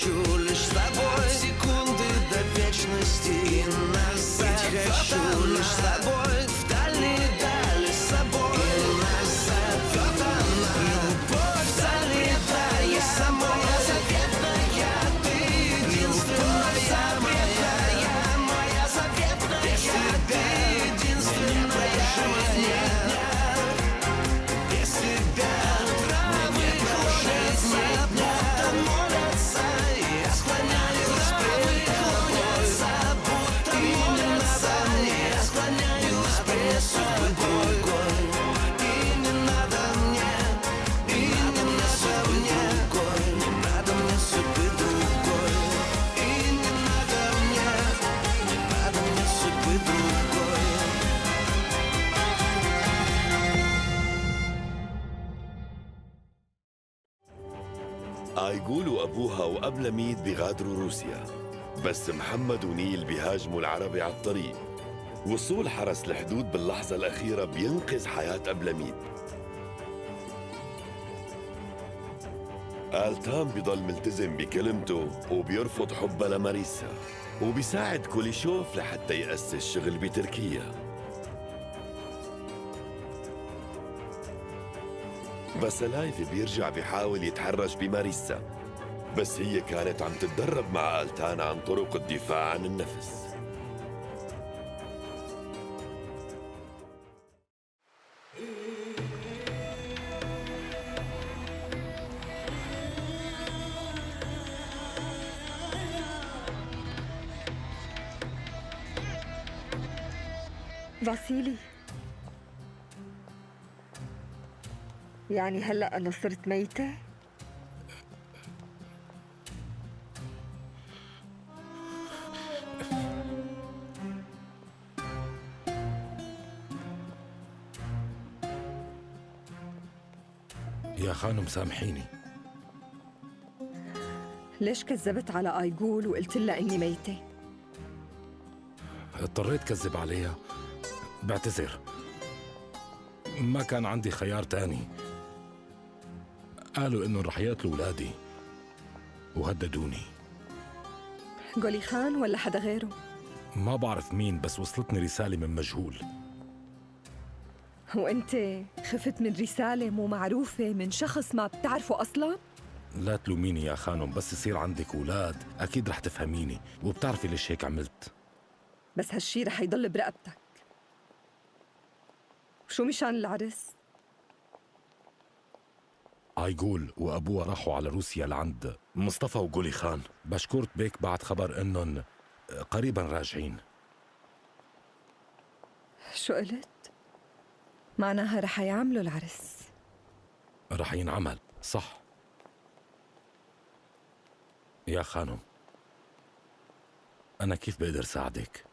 хочу лишь с тобой секунды до вечности. И назад хочу лишь с тобой в дальние дали с собой. И назад вот она, любовь залетая самой заветная. Ты единственная моя заветная. Без тебя единственная жизнь. Без тебя травы клонятся, будто молятся. Я склоняюсь пред тобой, будто молятся. Я склоняюсь пред тобой. И не надо мне, и не надо мне, не надо мне судьбы другой. И не надо мне судьбы другой. آيغول وأبوها وأبلميد بيغادروا روسيا، بس محمد ونيل بيهاجموا العربي على الطريق. وصول حرس الحدود باللحظة الأخيرة بينقذ حياة أبلميد. آلتان بيضل ملتزم بكلمته وبيرفض حبها لماريسا، وبيساعد كوليشوف لحتى يأسس شغل بتركيا. باسلايف بيرجع بيحاول يتحرش بماريسا، بس هي كانت عم تتدرب مع آلتان عن طرق الدفاع عن النفس. فاسيلي، يعني هلأ أنا صرت ميتة؟ يا خانم سامحيني. ليش كذبت على آيغول وقلت لها إني ميتة؟ اضطريت كذب عليها، بعتذر. ما كان عندي خيار تاني. قالوا إنه رح يقتلوا ولادي وهددوني. غولي خان ولا حدا غيره؟ ما بعرف مين، بس وصلتني رسالة من مجهول. وأنت خفت من رسالة مو معروفة من شخص ما بتعرفه أصلاً؟ لا تلوميني يا خانم، بس يصير عندك أولاد أكيد رح تفهميني، وبتعرفي ليش هيك عملت. بس هالشي رح يضل برقبتك. شو مشان العرس؟ آيغول وأبوها راحوا على روسيا لعند مصطفى وغولي خان. بشكورت بيك بعد خبر إنهم قريباً راجعين. شو قلت؟ معناها رح يعملوا العرس. رح ينعمل، صح. يا خانم، أنا كيف بقدر ساعدك؟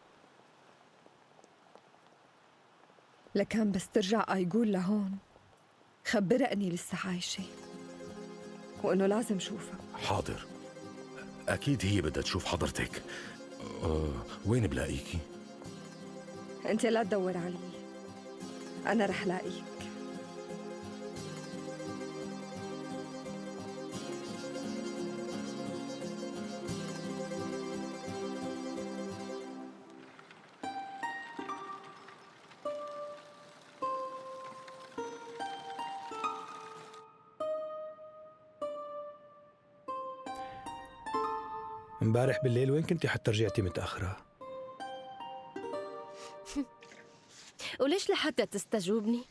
لكان بس ترجع آيغول لهون خبرها أني لسه عايشة وأنه لازم شوفها. حاضر، أكيد هي بدها تشوف حضرتك. وين بلاقيكي؟ أنت لا تدور علي، أنا رح لاقيك. امبارح بالليل وين كنتي حتى رجعتي متأخرة؟ وليش لحتى تستجوبني؟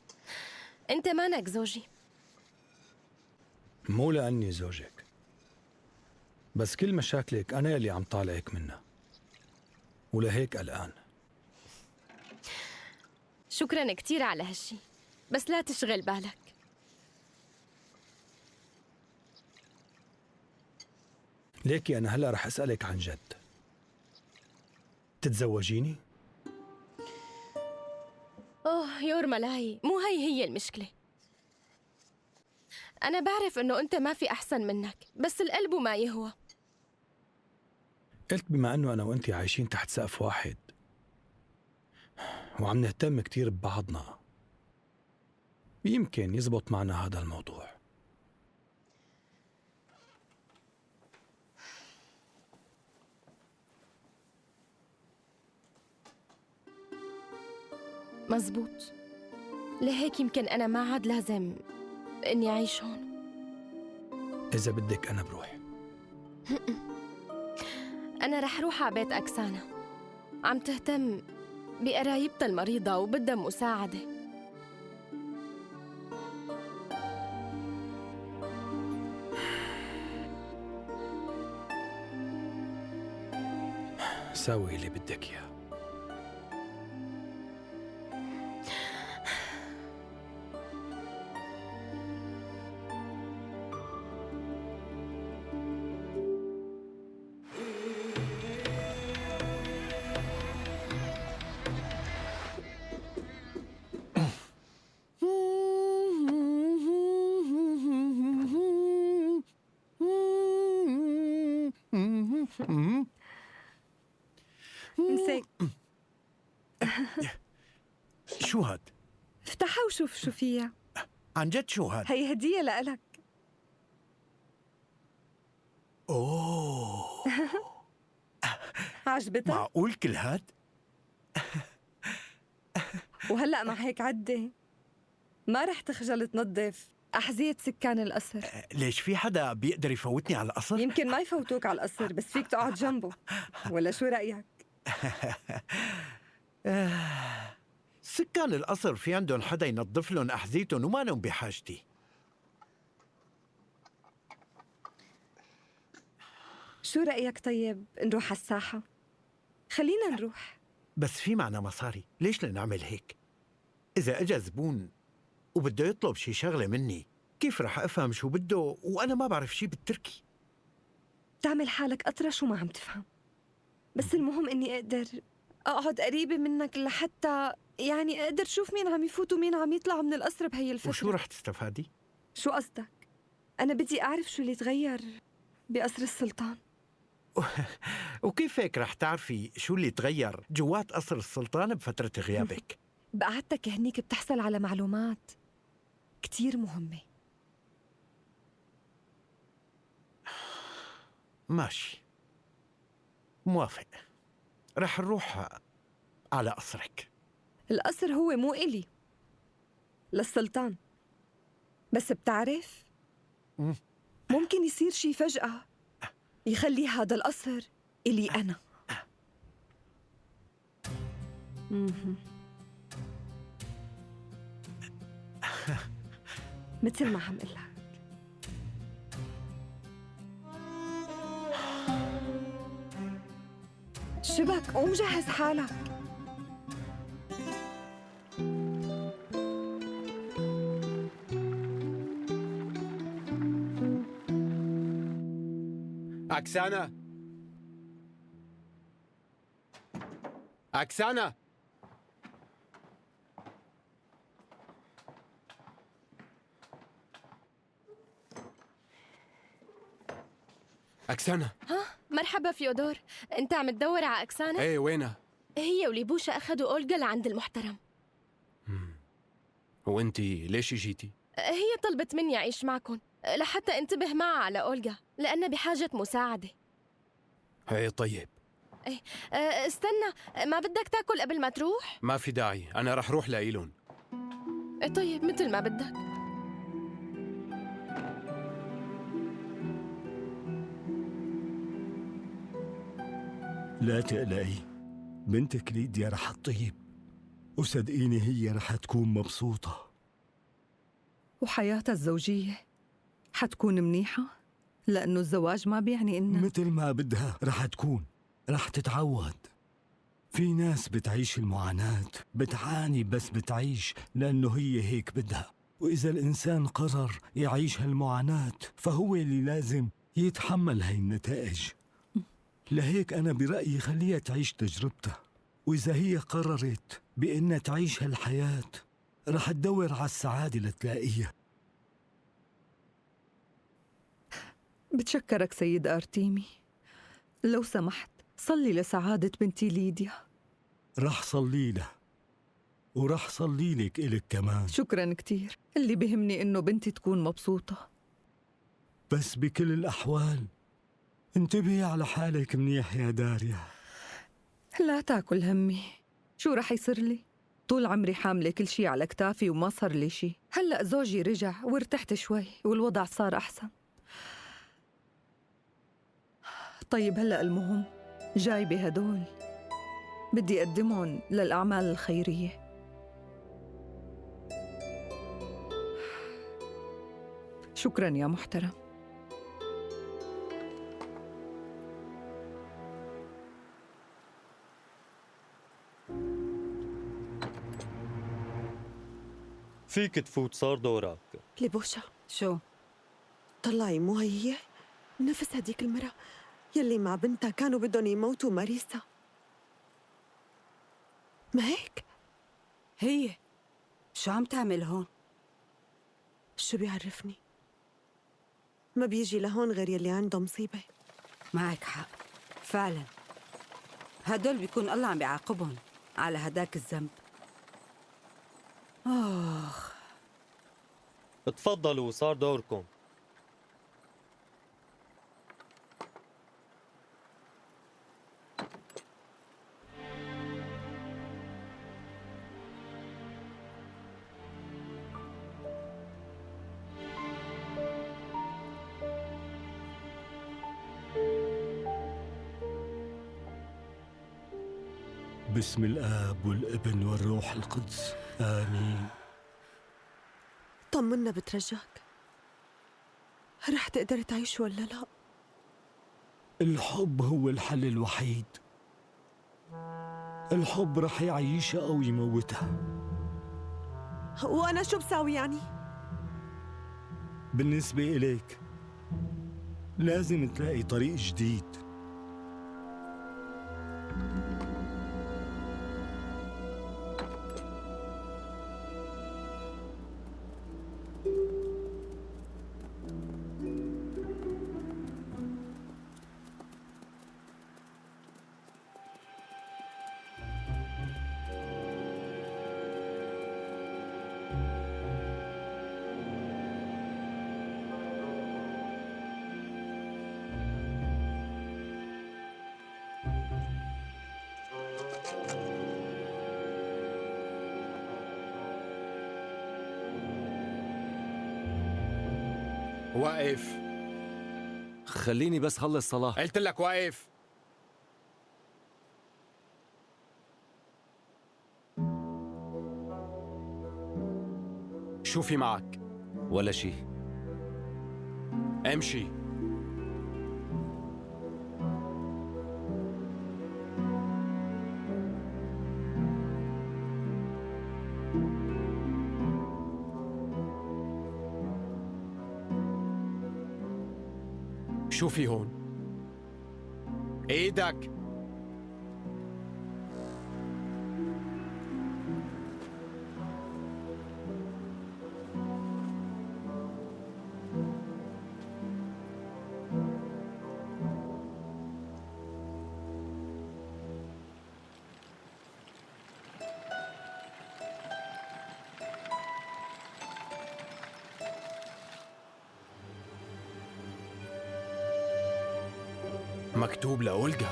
أنت مانك زوجي. مو لأني زوجك، بس كل مشاكلك أنا يلي عم طالعك منها، ولهيك قلقان. شكراً كتير على هالشي، بس لا تشغل بالك. ليكي أنا هلأ رح أسألك عن جد. تتزوجيني؟ أوه يور ملاهي، مو هي المشكلة. أنا بعرف إنه أنت ما في أحسن منك، بس القلب ما يهوى. قلت بما أنه أنا وأنتي عايشين تحت سقف واحد وعم نهتم كتير ببعضنا، يمكن يزبط معنا هذا الموضوع. مزبوط. لهيك يمكن أنا ما عاد لازم إني أعيش هون. إذا بدك أنا بروح. أنا رح روح على بيت أكسانا، عم تهتم بقرايبتها المريضة وبدها مساعدة. ساوي اللي بدك إياه. مساك. شو هاد؟ افتحها وشوف شو فيها. عن جد شو هاد؟ هي هدية لإلك. اوه عجبتك؟ معقول كل هاد؟ وهلأ مع هيك عدي ما رح تخجل تنظف أحذية سكان القصر. ليش في حدا بيقدر يفوتني على القصر؟ يمكن ما يفوتوك على القصر بس فيك تقعد جنبه، ولا شو رأيك؟ سكان القصر في عندهم حدا ينظف لهم أحذيتهم وما لهم بحاجتي. شو رأيك طيب نروح على الساحة؟ خلينا نروح. بس في معنا مصاري، ليش لنعمل هيك؟ إذا أجا زبون وبده يطلب شي شغلة مني، كيف رح أفهم شو بده وأنا ما بعرف شي بالتركي؟ تعمل حالك أطرش وما عم تفهم، بس المهم إني أقدر أقعد قريبة منك لحتى يعني أقدر شوف مين عم يفوت ومين عم يطلع من القصر بهي الفترة. وشو رح تستفادي؟ شو قصدك؟ أنا بدي أعرف شو اللي تغير بقصر السلطان. وكيف هيك رح تعرفي شو اللي تغير جوات قصر السلطان بفترة غيابك؟ بقعدتك هنيك بتحصل على معلومات كتير مهمة. ماشي، موافق. رح نروح على قصرك. القصر هو مو إلي، للسلطان. بس بتعرف ممكن يصير شي فجأة يخلي هذا القصر إلي أنا. مثل ما عم قلك. شبك قوم جهز حالك. أكسانا، أكسانا، أكسانا. مرحبا فيودور، أنت عم تدور على أكسانا؟ إيه، وينها؟ هي وليبوشا أخذوا أولغا لعند المحترم. وأنتي ليش جيتي؟ هي طلبت مني أعيش معكم لحتى انتبه معها على أولغا لأنها بحاجة مساعدة. إيه طيب. إيه استنى، ما بدك تاكل قبل ما تروح؟ ما في داعي، أنا رح روح لإيلون. إيه طيب، مثل ما بدك. لا تقلقي، بنتك ليديا رح تطيب، وصدقيني هي رح تكون مبسوطة. وحياتها الزوجية حتكون منيحة؟ لأنه الزواج ما بيعني إنها مثل ما بدها رح تكون، رح تتعود. في ناس بتعيش المعاناة، بتعاني بس بتعيش لأنه هي هيك بدها. وإذا الإنسان قرر يعيش هالمعاناة فهو اللي لازم يتحمل هاي النتائج. لهيك أنا برأيي خليها تعيش تجربتها، وإذا هي قررت بأنها تعيش هالحياة رح تدور على السعادة لتلاقيها. بتشكرك سيد أرتيمي. لو سمحت صلي لسعادة بنتي ليديا. رح صلي لها ورح صلي لك إلك كمان. شكراً كتير. اللي بيهمني إنه بنتي تكون مبسوطة. بس بكل الأحوال انتبهي على حالك منيح يا داريا. لا تاكل همي، شو رح يصير لي؟ طول عمري حاملة كل شي على كتافي وما صار لي شي. هلأ زوجي رجع وارتحت شوي والوضع صار أحسن. طيب هلأ المهم جايبة هدول بدي أقدمهم للأعمال الخيرية. شكراً يا محترم. فيك تفوت، صار دورك. لبوشا شو؟ طلعي، مو هي نفس هديك المرة يلي مع بنتها كانوا بدهم يموتوا ماريسا؟ ما هيك؟ هي شو عم تعمل هون؟ شو بيعرفني؟ ما بيجي لهون غير يلي عنده مصيبة. معك حق فعلا، هدول بيكون الله عم بيعاقبهم على هداك الذنب. تفضلوا، صار دوركم. باسم الآب والابن والروح القدس، آمين. طمنا بترجاك، رح تقدر تعيش ولا لا؟ الحب هو الحل الوحيد. الحب رح يعيشها أو يموتها. وأنا شو بساوي يعني؟ بالنسبة إليك لازم تلاقي طريق جديد. واقف. خليني بس خلص صلاة. قلت لك واقف. شو في معك؟ ولا شي. امشي. شو في هون؟ ايدك. مكتوب لأولجا.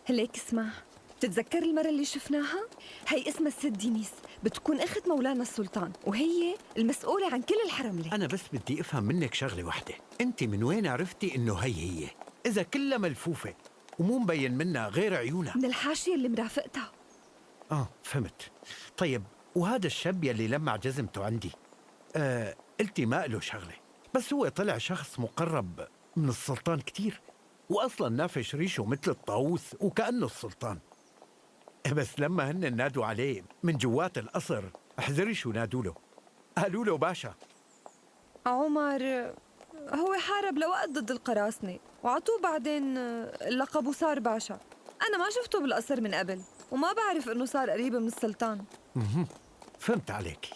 هليك اسمع، بتتذكر المرة اللي شفناها؟ هي اسمها الست دينيس، بتكون أخت مولانا السلطان، وهي المسؤولة عن كل الحرم لي. أنا بس بدي أفهم منك شغلة واحدة، أنت من وين عرفتي إنه هي؟ إذا كلها ملفوفة ومو مبين منها غير عيونها. من الحاشية اللي مرافقتها. فهمت. طيب وهذا الشاب يلي لمع جزمته عندي، قلتي ما له شغلة، بس هو طلع شخص مقرب من السلطان كتير، وأصلاً نافش ريشه مثل الطاووس وكأنه السلطان. بس لما هن نادوا عليه من جوات القصر، احذري شو نادوا له، قالوا له باشا. عمر، هو حارب لوقت ضد القراصنة وعطوه بعدين اللقب وصار باشا. أنا ما شفته بالقصر من قبل وما بعرف إنه صار قريب من السلطان. فهمت عليك.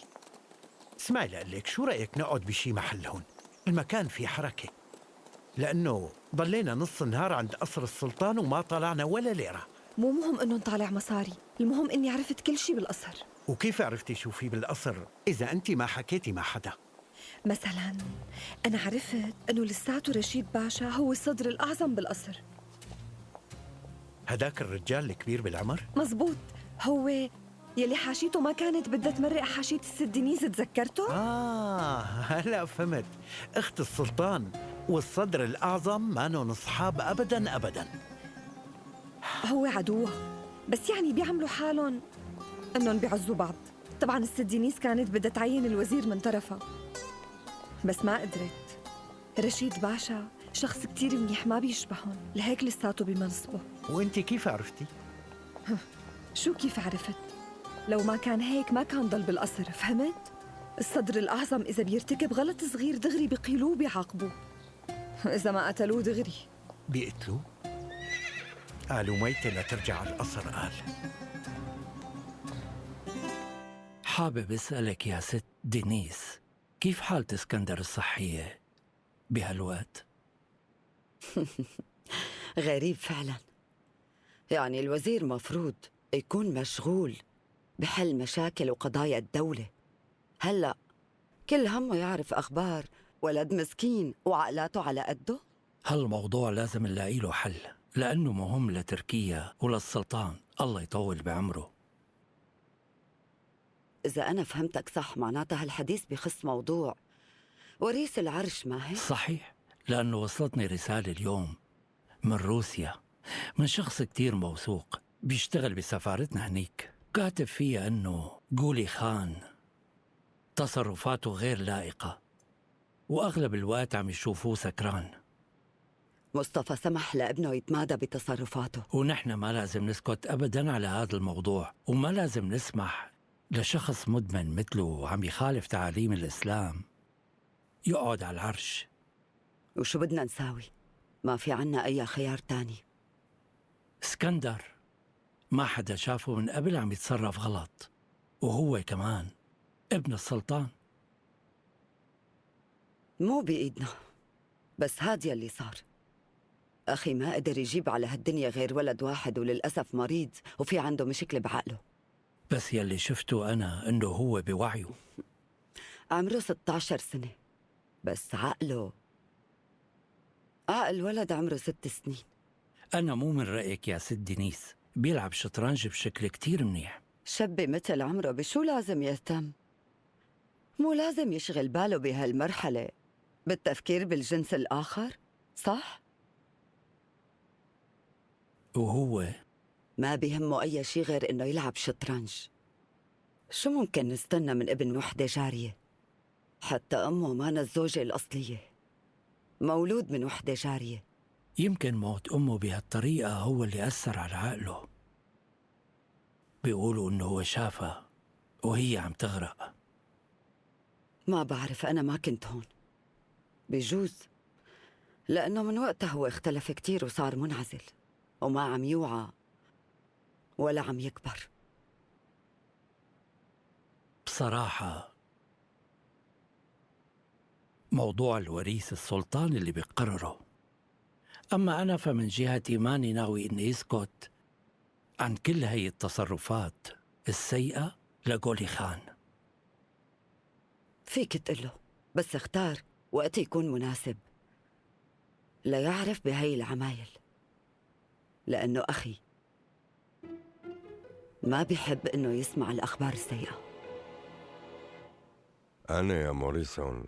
اسمعي لقلك، شو رأيك نقعد بشي محل هون؟ المكان فيه حركة، لأنه ضلينا نص النهار عند قصر السلطان وما طلعنا ولا ليرة. مو مهم إنه نطالع مصاري، المهم إني عرفت كل شي بالقصر. وكيف عرفتي شو في بالقصر إذا أنت ما حكيتي مع حدا؟ مثلا أنا عرفت إنه لساته رشيد باشا هو الصدر الأعظم بالقصر. هداك الرجال الكبير بالعمر؟ مزبوط، هو يلي حاشيته ما كانت بدها تمرق حاشية الست دينيز، تذكرته؟ هلا فهمت. أخت السلطان والصدر الأعظم مانن أصحاب أبداً أبداً. هو عدوه، بس يعني بيعملوا حالهم إنهم بيعزوا بعض. طبعاً الست دينيز كانت بدها تعين الوزير من طرفها بس ما قدرت. رشيد باشا شخص كتير منيح ما بيشبههم، لهيك لساته بمنصبه. وانت كيف عرفتي؟ شو كيف عرفت؟ لو ما كان هيك ما كان ضل بالقصر، فهمت؟ الصدر الأعظم إذا بيرتكب غلط صغير دغري بقيلوه بيعاقبوه، إذا ما قتلوه دغري بيقتلوه؟ قالوا ميتة لترجع على القصر. قال حابب اسألك يا ست دينيس، كيف حالة اسكندر الصحية بهالوقت؟ غريب فعلا، يعني الوزير مفروض يكون مشغول بحل مشاكل وقضايا الدولة، هلأ كل همه يعرف أخبار ولد مسكين وعقلاته على قده. هالموضوع لازم نلاقي له حل، لأنه مهم لتركيا وللسلطان، الله يطول بعمره. إذا أنا فهمتك صح معناتها هالحديث بخص موضوع وريث العرش، ما هيك؟ صحيح، لأنه وصلتني رسالة اليوم من روسيا من شخص كتير موثوق بيشتغل بسفارتنا هنيك، كاتب فيها أنه جولي خان تصرفاته غير لائقة وأغلب الوقت عم يشوفوه سكران. مصطفى سمح لابنه يتمادى بتصرفاته، ونحن ما لازم نسكت أبداً على هذا الموضوع، وما لازم نسمح لشخص مدمن مثله عم يخالف تعاليم الإسلام يقعد على العرش. وشو بدنا نساوي؟ ما في عنا أي خيار تاني. اسكندر ما حدا شافه من قبل عم يتصرف غلط، وهو كمان ابن السلطان. مو بإيدنا، بس هاد يلي صار. أخي ما قدر يجيب على هالدنيا غير ولد واحد، وللأسف مريض وفي عنده مشكلة بعقله. بس يلي شفته أنا إنه هو بوعيه. عمره 16 سنة، بس عقله عقل ولد عمره 6 سنين. أنا مو من رأيك يا ست دينيس، بيلعب شطرنج بشكل كتير منيح. شاب مثل عمره بشو لازم يهتم؟ مو لازم يشغل باله بهالمرحلة بالتفكير بالجنس الآخر، صح؟ وهو ما بيهمه أي شي غير إنه يلعب شطرنج. شو ممكن نستنى من ابن وحدة جارية؟ حتى أمه مانا الزوجة الأصلية، مولود من وحدة جارية. يمكن موت أمه بهالطريقة هو اللي أثر على عقله. بيقولوا إنه هو شافها وهي عم تغرق. ما بعرف، أنا ما كنت هون، بجوز لأنه من وقتها هو اختلف كتير وصار منعزل وما عم يوعى ولا عم يكبر. بصراحة موضوع الوريث السلطان اللي بيقرره، أما أنا فمن جهتي ماني ناوي إني اسكت عن كل هي التصرفات السيئة لجولي خان. فيك تقله، بس اختار وقت يكون مناسب ليعرف بهاي العمايل، لأنه أخي ما بيحب إنه يسمع الأخبار السيئة. أنا يا موريسون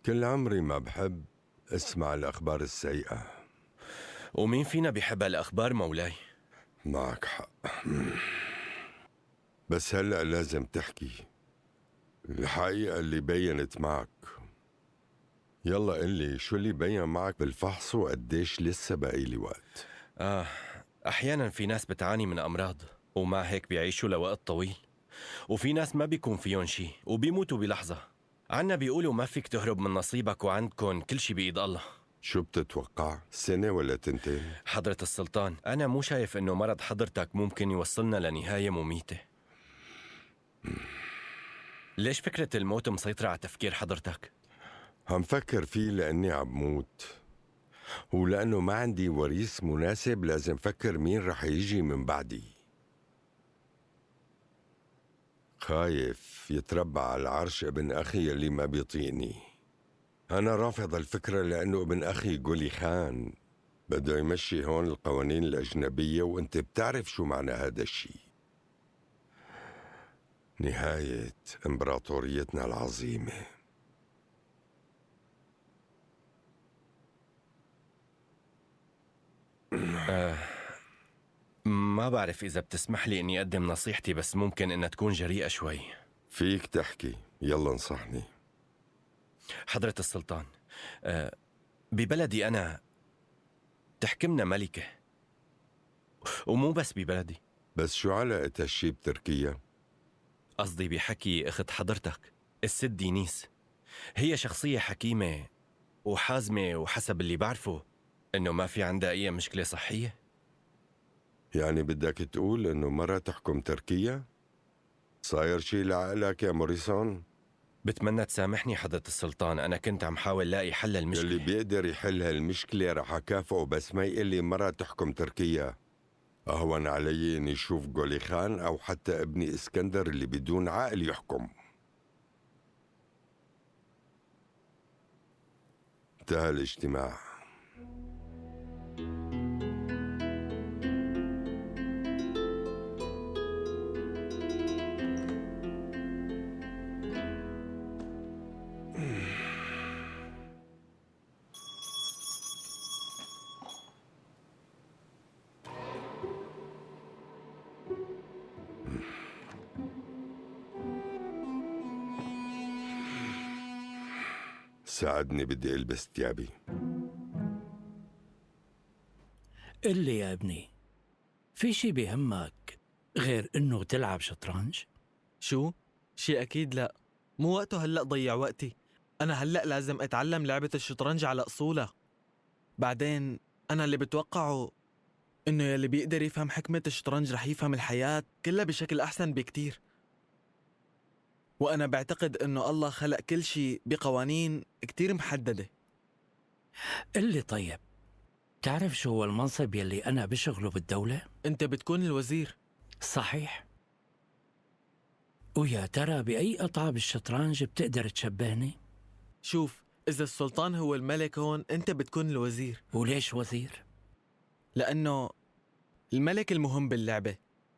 كل عمري ما بحب اسمع الأخبار السيئة. ومين فينا بيحب هالأخبار مولاي؟ معك حق، بس هلأ لازم تحكي الحقيقة اللي بينت معك. يلا قلي شو اللي بين معك بالفحص وقديش لسه باقي لي وقت. أحيانا في ناس بتعاني من أمراض ومع هيك بيعيشوا لوقت طويل، وفي ناس ما بيكون فيهم شي وبيموتوا بلحظة. عنا بيقولوا ما فيك تهرب من نصيبك وعندكن كل شي بإيد الله. شو بتتوقع؟ سنة ولا تنتين؟ حضرة السلطان، أنا مو شايف إنه مرض حضرتك ممكن يوصلنا لنهاية مميتة. ليش فكرة الموت مسيطرة على تفكير حضرتك؟ عم فكر فيه لأني عم موت، ولأنه ما عندي وريث مناسب لازم فكر مين رح يجي من بعدي. خايف يتربع على العرش ابن أخي اللي ما بيطيقني. أنا رافض الفكرة لأنه ابن أخي جولي خان بده يمشي هون القوانين الأجنبية، وأنت بتعرف شو معنى هذا الشيء. نهاية إمبراطوريتنا العظيمة. ما بعرف إذا بتسمح لي إني أقدم نصيحتي، بس ممكن إنها تكون جريئة شوي. فيك تحكي، يلا انصحني. حضرة السلطان، ببلدي أنا تحكمنا ملكة، ومو بس ببلدي. بس شو علاقة هالشي بتركيا؟ قصدي بحكي أخت حضرتك الست دينيس. هي شخصية حكيمة وحازمة، وحسب اللي بعرفه إنه ما في عندها أي مشكلة صحية. يعني بدك تقول إنه مرة تحكم تركيا؟ صاير شي لعقلك يا موريسون؟ بتمنى تسامحني حضرة السلطان، أنا كنت عم حاول لاقي حل المشكلة. اللي بيقدر يحل هالمشكلة رح أكافئه، بس ما يقول لي مرة تحكم تركيا. أهون علي إني أشوف جولي خان أو حتى ابني إسكندر اللي بدون عقل يحكم. انتهى الاجتماع. ساعدني، بدي ألبس ثيابي. قل لي يا ابني، في شي بيهمك غير إنه تلعب شطرنج؟ شو؟ شي أكيد لا، مو وقته هلأ ضيع وقتي. أنا هلأ لازم أتعلم لعبة الشطرنج على أصولها. بعدين أنا اللي بتوقعه إنه يلي بيقدر يفهم حكمة الشطرنج رح يفهم الحياة كلها بشكل أحسن بكتير. وأنا بعتقد إنه الله خلق كل شي بقوانين كتير محددة. قل لي طيب، تعرف شو هو المنصب يلي أنا بشغله بالدولة؟ أنت بتكون الوزير. صحيح. ويا ترى بأي قطعة بالشطرنج بتقدر تشبهني؟ شوف، إذا السلطان هو الملك هون أنت بتكون الوزير. وليش وزير؟ لأنه الملك المهم باللعبة،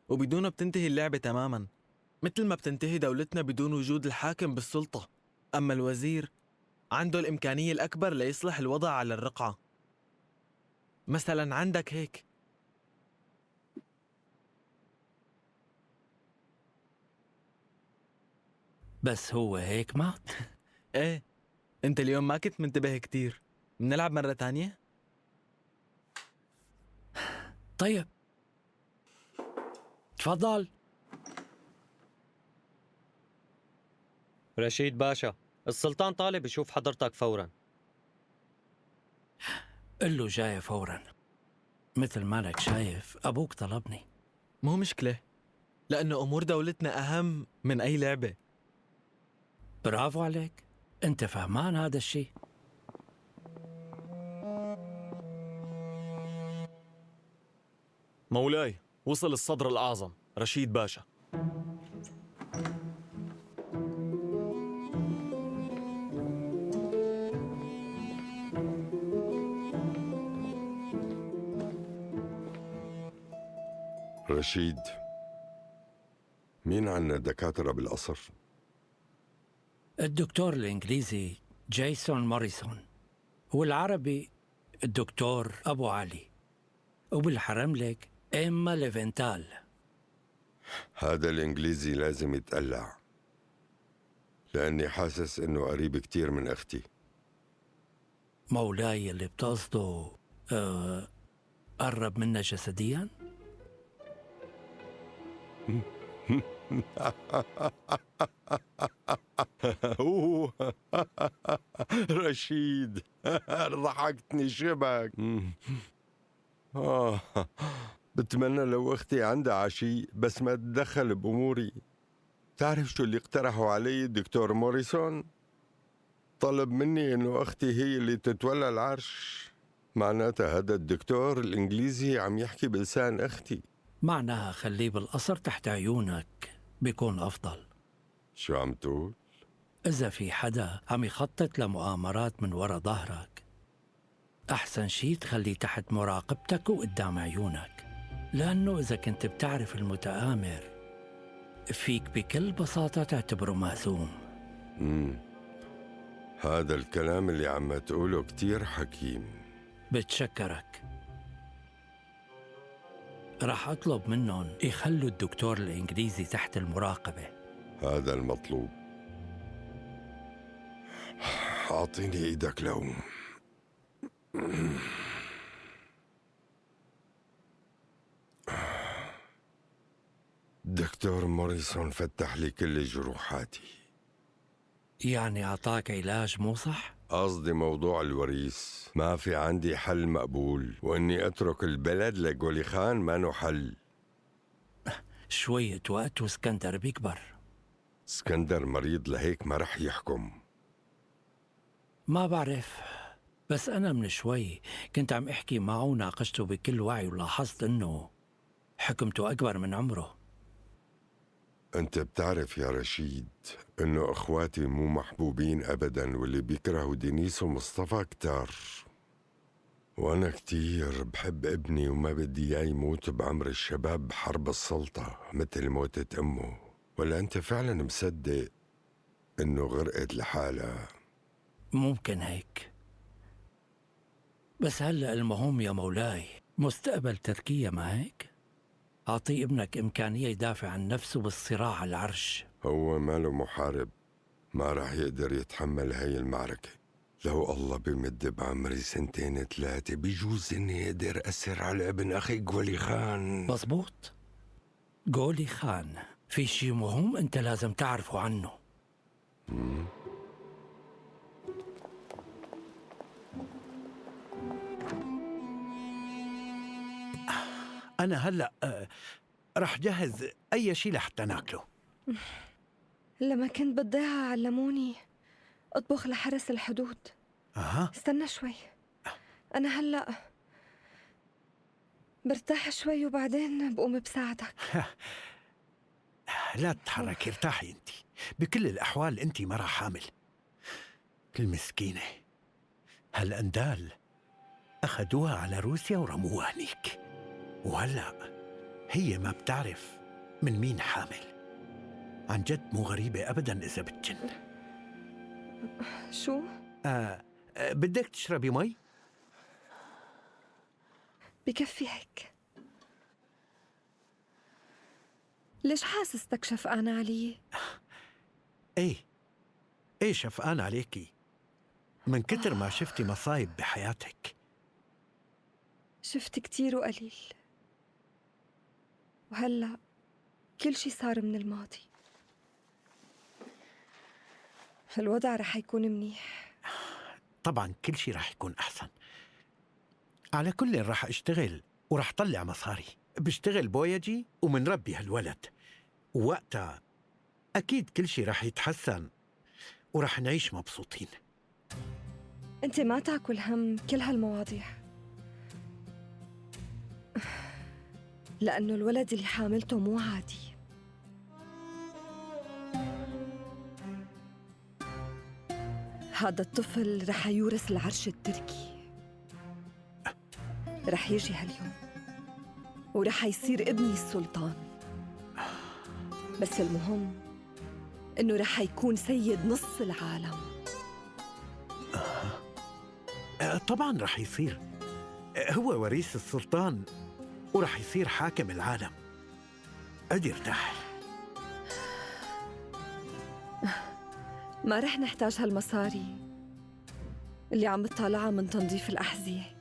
وبدونه بتنتهي اللعبة تماماً، مثل ما بتنتهي دولتنا بدون وجود الحاكم بالسلطة. أما الوزير عنده الإمكانية الأكبر ليصلح الوضع على الرقعة. مثلاً عندك هيك. بس هو هيك مات؟ ايه، انت اليوم ما كنت منتبه كتير. بنلعب مرة تانية؟ طيب تفضل. رشيد باشا، السلطان طالب يشوف حضرتك فورا. قل له جاي فورا. مثل ما لك شايف أبوك طلبني. مو مشكلة، لأنه أمور دولتنا أهم من أي لعبة. برافو عليك، أنت فهمان هذا الشيء. مولاي، وصل الصدر الأعظم رشيد باشا. رشيد، مين عنا دكاترة بالقصر؟ الدكتور الإنجليزي جيسون موريسون، والعربي الدكتور أبو علي، وبالحرملك إيما ليفنتال. هذا الإنجليزي لازم يتقلع، لأني حاسس إنه قريب كتير من أختي. مولاي اللي بتقصده قرب منا جسدياً؟ أوه. رشيد ضحكتني شبك. بتمنى لو أختي عندها عشي بس ما تدخل بأموري. تعرف شو اللي اقترحوا علي الدكتور موريسون؟ طلب مني إنه أختي هي اللي تتولى العرش. معناتها هذا الدكتور الإنجليزي عم يحكي بلسان أختي. معناها خليه بالقصر تحت عيونك بيكون أفضل. شو عم تقول؟ إذا في حدا عم يخطط لمؤامرات من ورا ظهرك، أحسن شي تخليه تحت مراقبتك وقدام عيونك، لأنه إذا كنت بتعرف المتآمر فيك بكل بساطة تعتبره مهزوم. هذا الكلام اللي عم تقوله كتير حكيم. بتشكرك. رح أطلب منهم يخلوا الدكتور الإنجليزي تحت المراقبة. هذا المطلوب. أعطيني إيدك لو دكتور موريسون فتح لي كل جروحاتي. يعني أعطاك علاج مو صح؟ قصدي موضوع الوريث ما في عندي حل مقبول، وإني أترك البلد لجولي خان ما له حل. شوية وقت واسكندر بيكبر. اسكندر مريض لهيك ما رح يحكم. ما بعرف، بس أنا من شوي كنت عم أحكي معه وناقشته بكل وعي ولاحظت إنه حكمته أكبر من عمره. أنت بتعرف يا رشيد إنه إخواتي مو محبوبين أبداً، واللي بيكرهوا دينيس ومصطفى كتار. وأنا كتير بحب ابني وما بدي إياه يموت بعمر الشباب بحرب السلطة مثل موتة أمه. ولا أنت فعلاً مصدق إنه غرقت لحالها؟ ممكن هيك، بس هلأ المهم يا مولاي مستقبل تركيا، ما هيك؟ أعطي ابنك إمكانية يدافع عن نفسه بالصراع على العرش. هو ماله محارب، ما راح يقدر يتحمل هاي المعركة. لو الله بمد بعمري 2 3 بيجوز إني أقدر أسر على ابن أخي جولي خان. مظبوط، جولي خان في شي مهم أنت لازم تعرفه عنه. أنا هلأ رح جهز أي شي لحتى ناكله. لما كنت بالضيعة علموني أطبخ لحرس الحدود. استنى شوي، أنا هلأ برتاح شوي وبعدين بقوم بساعدك. لا تتحركي، ارتاحي انت. بكل الأحوال انت مرة حامل. المسكينة هالأندال أخدوها على روسيا ورموها هنيك، وهلأ هي ما بتعرف من مين حامل. عن جد مو غريبة أبداً إذا بتجن. شو؟ بدك تشربي مي؟ بكفي هيك. ليش حاسستك شفقان علي؟ ايه شفقان عليكي من كتر ما شفتي مصايب بحياتك. شفت كتير وقليل، وهلأ كل شي صار من الماضي. الوضع رح يكون منيح. طبعا كل شي رح يكون أحسن. على كل رح أشتغل ورح طلع مصاري. بشتغل بويجي ومنربي هالولد، ووقتها أكيد كل شي رح يتحسن ورح نعيش مبسوطين. أنت ما تاكل هم كل هالمواضيع، لأنه الولد اللي حاملته مو عادي. هذا الطفل رح يورث العرش التركي. رح يجي هاليوم ورح يصير ابني السلطان. بس المهم إنه رح يكون سيد نص العالم. طبعا رح يصير هو وريث السلطان ورح يصير حاكم العالم. أدي ارتاح. ما رح نحتاج هالمصاري اللي عم بتطالعها من تنظيف الأحذية.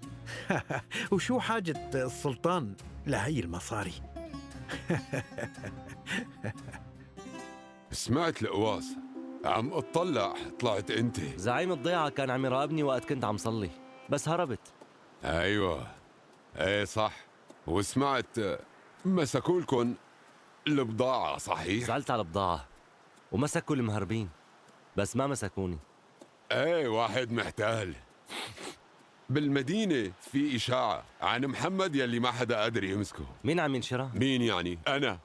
وشو حاجة السلطان لهي المصاري؟ سمعت القواص، عم اطلع طلعت انت. زعيم الضيعة كان عم يراقبني وقت كنت عم صلي، بس هربت. ايوه ايه صح. وسمعت مسكولكن البضاعة صحيح؟ سألت على البضاعة ومسكوا المهربين، بس ما مسكوني. ايه واحد محتال. بالمدينة في إشاعة عن محمد يلي ما حدا قادر يمسكه. مين عم ينشرها؟ مين يعني؟ أنا.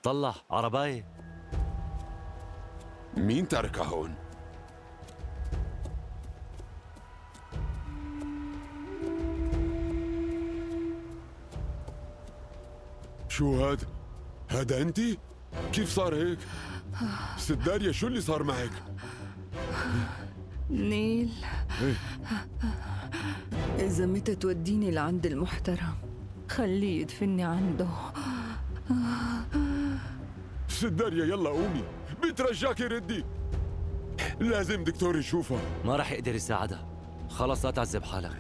طلع عرباية. مين تركها هون؟ شو هاد؟ هذا أنت؟ كيف صار هيك؟ ست داريا شو اللي صار معك؟ نيل، إيه؟ إذا متى توديني لعند المحترم خليه يدفني عنده. ست داريا يلا قومي، بترجاكي ردي، لازم دكتور يشوفها. ما رح يقدر يساعدها، خلص لا تعذب حالك.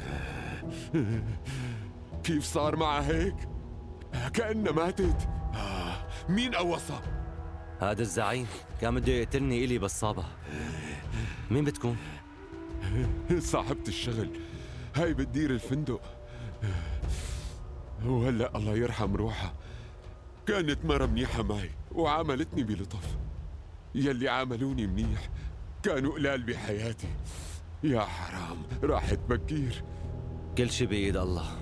كيف صار معها هيك؟ كأنها ماتت. مين قوصها؟ هذا الزعيم كان بده يقتلني إلي بس صابها. مين بتكون؟ صاحبة الشغل، هاي بتدير الفندق، وهلا الله يرحم روحها كانت مرة منيحة معي وعاملتني بلطف. يلي عاملوني منيح كانوا قلال بحياتي. يا حرام راحت بكير. كل شي بإيد الله.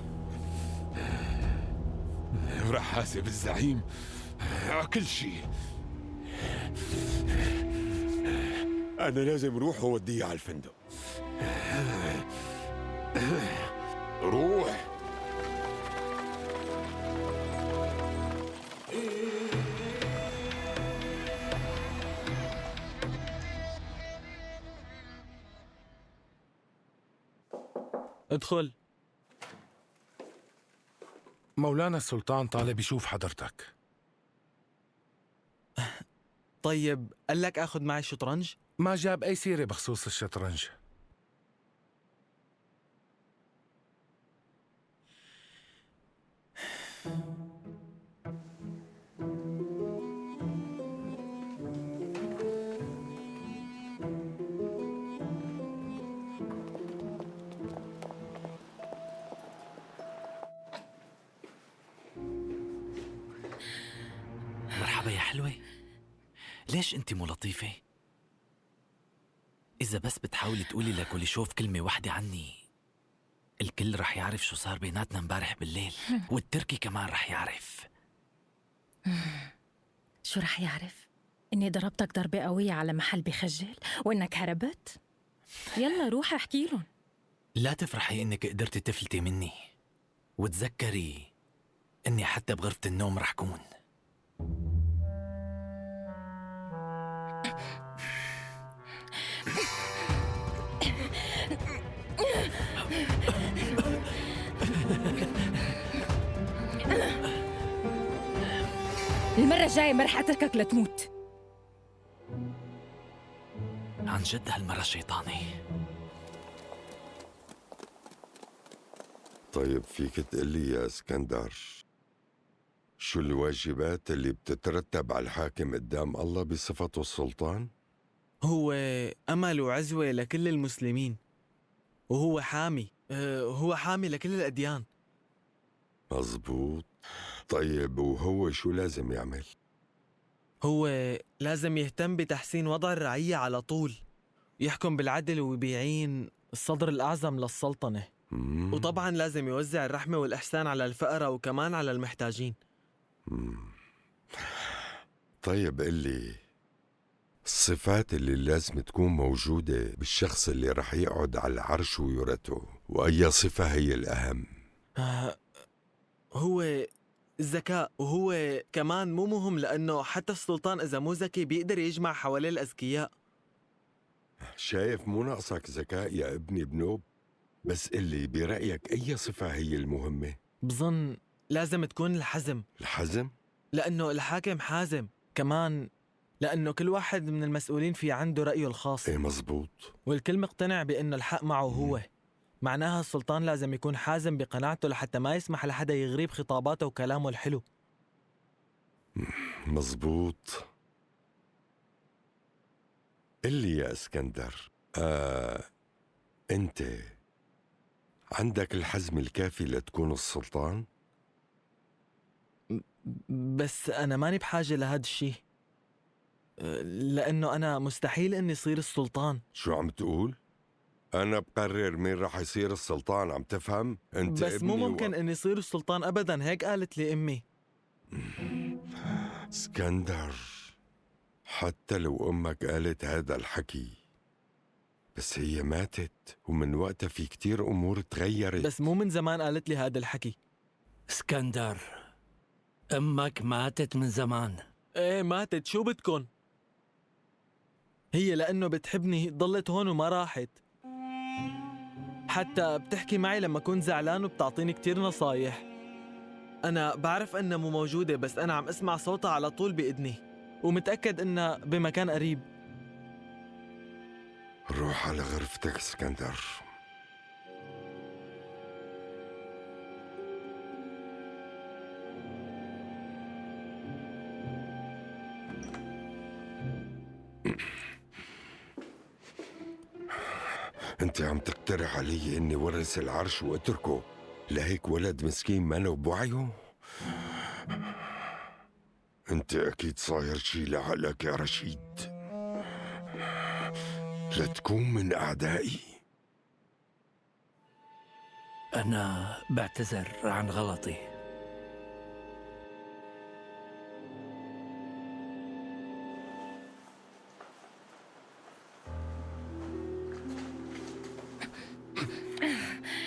رح حاسب الزعيم كل شي. أنا لازم روح ووديه على الفندق. روح. ادخل. مولانا السلطان طالب يشوف حضرتك. طيب قال لك اخذ معي شطرنج؟ ما جاب أي سيرة بخصوص الشطرنج. مرحبا يا حلوة، ليش انت مو لطيفة؟ إذا بس بتحاولي تقولي لكوليشوف كلمة واحدة عني الكل رح يعرف شو صار بيناتنا امبارح بالليل، والتركي كمان رح يعرف. شو رح يعرف؟ إني ضربتك ضربة قوية على محل بخجل وإنك هربت؟ يلا روح احكي لهم. لا تفرحي إنك قدرتي تفلتي مني، وتذكري إني حتى بغرفة النوم رح كون. المرة الجاية ما رح أتركك لتموت. عن جد هالمرة شيطاني. طيب فيك تقلي يا اسكندر شو الواجبات اللي بتترتب على الحاكم قدام الله بصفته السلطان؟ هو أمل وعزوة لكل المسلمين، وهو حامي هو حامي لكل الأديان. مزبوط. طيب وهو شو لازم يعمل؟ هو لازم يهتم بتحسين وضع الرعية على طول، يحكم بالعدل وبيعين الصدر الأعظم للسلطنة، وطبعا لازم يوزع الرحمة والإحسان على الفقراء وكمان على المحتاجين. طيب قلي الصفات اللي لازم تكون موجودة بالشخص اللي رح يقعد على العرش ويرثه، وأي صفة هي الأهم؟ هو الذكاء، وهو كمان مو مهم لأنه حتى السلطان إذا مو ذكي بيقدر يجمع حواليه الأذكياء. شايف مو ناقصك ذكاء يا ابني بنوب، بس قلي برأيك أي صفة هي المهمة؟ بظن لازم تكون الحزم. الحزم؟ لأنه الحاكم حازم، كمان لأنه كل واحد من المسؤولين في عنده رأيه الخاص. ايه مزبوط. والكل مقتنع بأنه الحق معه هو. معناها السلطان لازم يكون حازم بقناعته لحتى ما يسمح لحدا يغريب خطاباته وكلامه الحلو. مزبوط. قل لي يا اسكندر، أنت عندك الحزم الكافي لتكون السلطان؟ بس أنا ماني بحاجة لهذا الشيء، لأنه أنا مستحيل إني صير السلطان. شو عم تقول؟ أنا بقرر مين رح يصير السلطان، عم تفهم؟ أنت بس مو ممكن إني صير السلطان أبدا، هيك قالت لي أمي. اسكندر، حتى لو أمك قالت هذا الحكي، بس هي ماتت ومن وقتها في كتير أمور تغيرت. بس مو من زمان قالت لي هذا الحكي. اسكندر، أمك ماتت من زمان. ايه ماتت، شو بدكن؟ هي لأنه بتحبني ضلت هون وما راحت، حتى بتحكي معي لما كنت زعلان وبتعطيني كتير نصايح. أنا بعرف إنها مو موجودة، بس أنا عم أسمع صوتها على طول بإذني، ومتأكد إنها بمكان قريب. روح على غرفتك اسكندر. انت عم تقترح علي اني ورث العرش واتركه لهيك ولد مسكين ما له بوعيه؟ انت اكيد صاير شي لعقلك يا رشيد، لتكون من اعدائي. أنا بعتذر عن غلطي.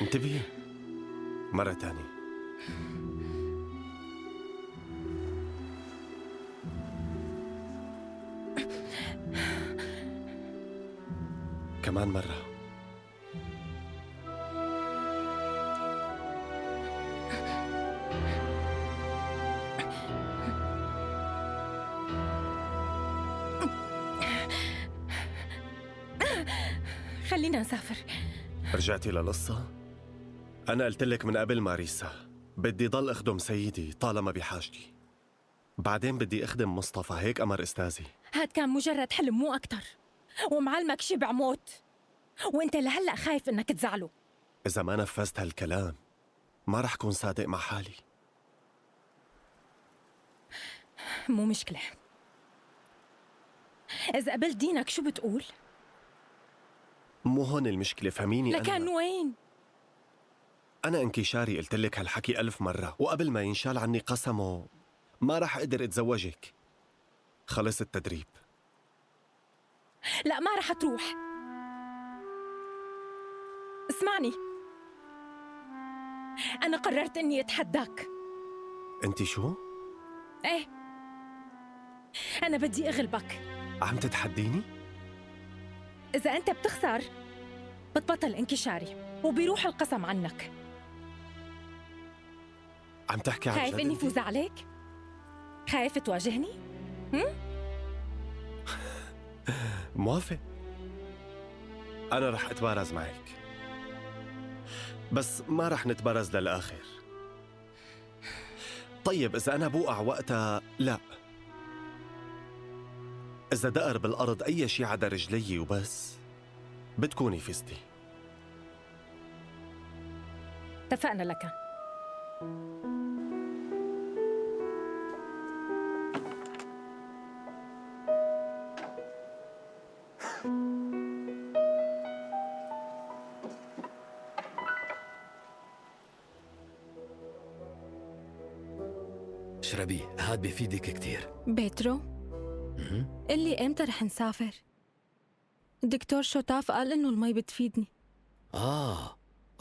انتبهي مرة تانية. كمان مرة. خلينا نسافر. رجعتي للقصة؟ أنا قلت لك من قبل ماريسا، بدي ضل أخدم سيدي طالما بحاجتي، بعدين بدي أخدم مصطفى، هيك أمر أستاذي. هاد كان مجرد حلم مو أكتر، ومعلمك شبع موت، وانت لهلأ خايف انك تزعله. إذا ما نفذت هالكلام ما رح كون صادق مع حالي. مو مشكلة، إذا قبلت دينك شو بتقول؟ مو هون المشكلة، فهميني. لكن وين؟ أنا انكشاري قلت لك هالحكي 1000 مرة، وقبل ما ينشال عني قسمه ما رح أقدر أتزوجك. خلص التدريب. لا، ما رح تروح. اسمعني، أنا قررت إني أتحداك. أنتِ شو؟ إيه، أنا بدي أغلبك. عم تتحديني؟ إذا أنت بتخسر بتبطل انكشاري وبيروح القسم عنك. عم تحكي عن جد؟ خايف إني فوز عليك؟ خايف تواجهني؟ موافق. أنا رح أتبارز معك، بس ما رح نتبارز للآخر. طيب إذا أنا بوقع وقتها لا، إذا دقر بالأرض أي شي عدا رجلي وبس بتكوني فزتي. اتفقنا لك. اشربي، هاد بيفيدك كتير. بيترو، قلي امتى رح نسافر؟ الدكتور شوتاف قال انه المي بتفيدني.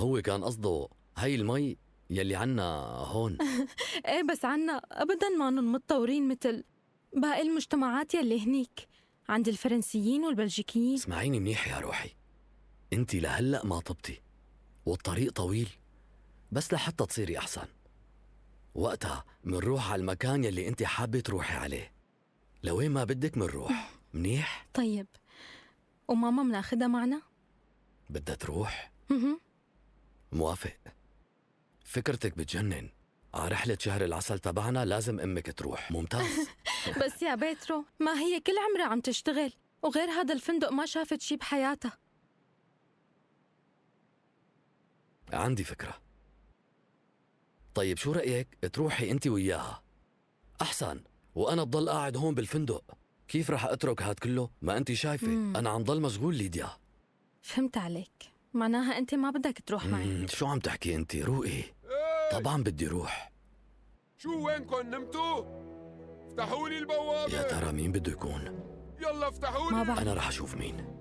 هو كان قصده هاي المي يلي عنا هون. ايه بس عنا ابدا ما متطورين مثل باقي المجتمعات يلي هنيك عند الفرنسيين والبلجيكيين. اسمعيني منيح يا روحي، انتي لهلأ ما طبتي والطريق طويل، بس لحتى تصيري أحسن وقتها منروح على المكان يلي انتي حابة تروحي عليه. لوين ما بدك منروح. منيح؟ طيب، وماما مناخدها معنا؟ بدها تروح؟ موافق. فكرتك بتجنن. على رحلة شهر العسل تبعنا لازم أمك تروح. ممتاز. بس يا بيترو، ما هي كل عمرها عم تشتغل وغير هذا الفندق ما شافت شي بحياتها. عندي فكرة. طيب شو رأيك تروحي أنت وياها؟ أحسن، وأنا بضل قاعد هون بالفندق. كيف رح أترك هاد كله؟ ما أنت شايفة أنا عم ضل مشغول ليديا. فهمت عليك، معناها أنت ما بدك تروح معي. شو عم تحكي أنت؟ روقي. طبعا بدي روح. شو وينكن نمتوا؟ افتحوا لي البوابة. يا ترى مين بده يكون؟ يلا افتحوا لي. أنا رح أشوف مين.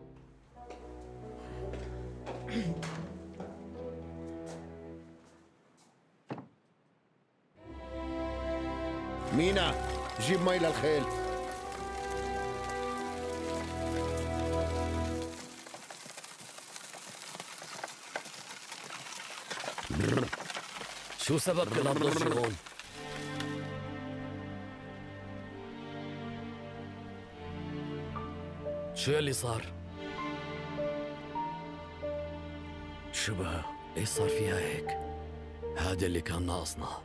مينا جيب مي للخيل. شو سبب كل هالضجة هون؟ شو يلي صار؟ شبه ايش صار فيها هيك؟ هذا اللي كان ناقصنا.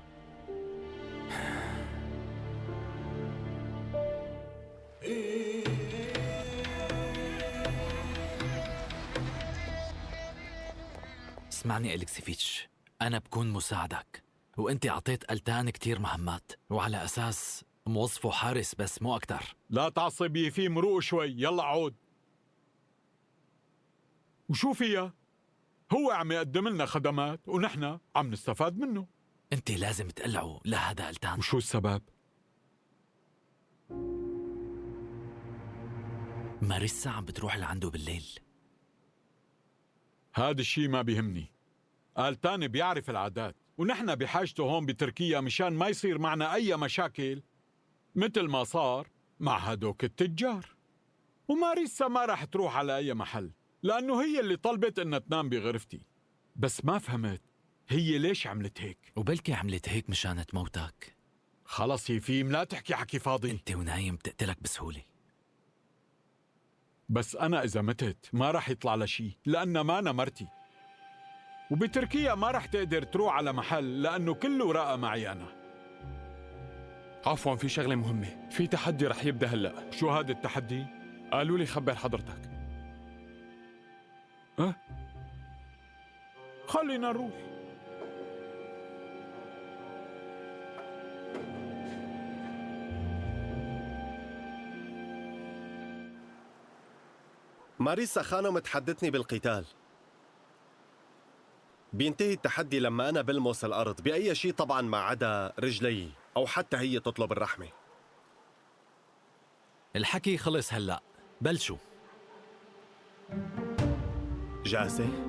اسمعني إلكسيفيتش، أنا بكون مساعدك، وأنت عطيت ألتان كتير مهمات، وعلى أساس موظفه حارس بس مو أكتر. لا تعصبي، في مروق شوي. يلا عود. وشو فيها؟ هو عم يقدم لنا خدمات ونحن عم نستفاد منه. أنت لازم تقلعه لهذا ألتان. وشو السبب؟ ماريسا عم بتروح لعنده بالليل. هذا الشيء ما بيهمني. آلتان بيعرف العادات، ونحن بحاجته هون بتركيا مشان ما يصير معنا أي مشاكل مثل ما صار مع هدوك التجار. وماريسا ما راح تروح على أي محل، لأنه هي اللي طلبت إنها تنام بغرفتي. بس ما فهمت هي ليش عملت هيك. وبلكي عملت هيك مشان تموتك. خلص يا فيم، لا تحكي حكي فاضي. أنت ونايم بتقتلك بسهولة. بس أنا إذا متت ما راح يطلع لشي، لأن ما أنا مرتي. وبتركيا ما راح تقدر تروح على محل لأنه كله راقة معي أنا. عفواً، في شغلة مهمة. في تحدي رح يبدأ هلأ. شو هذا التحدي؟ قالوا لي خبر حضرتك. خلينا نروح. ماريسا خانم تحدتني بالقتال. بينتهي التحدي لما أنا بلمس الأرض بأي شيء، طبعا ما عدا رجلي، أو حتى هي تطلب الرحمة. الحكي خلص هلأ، بلشوا. جاهزة؟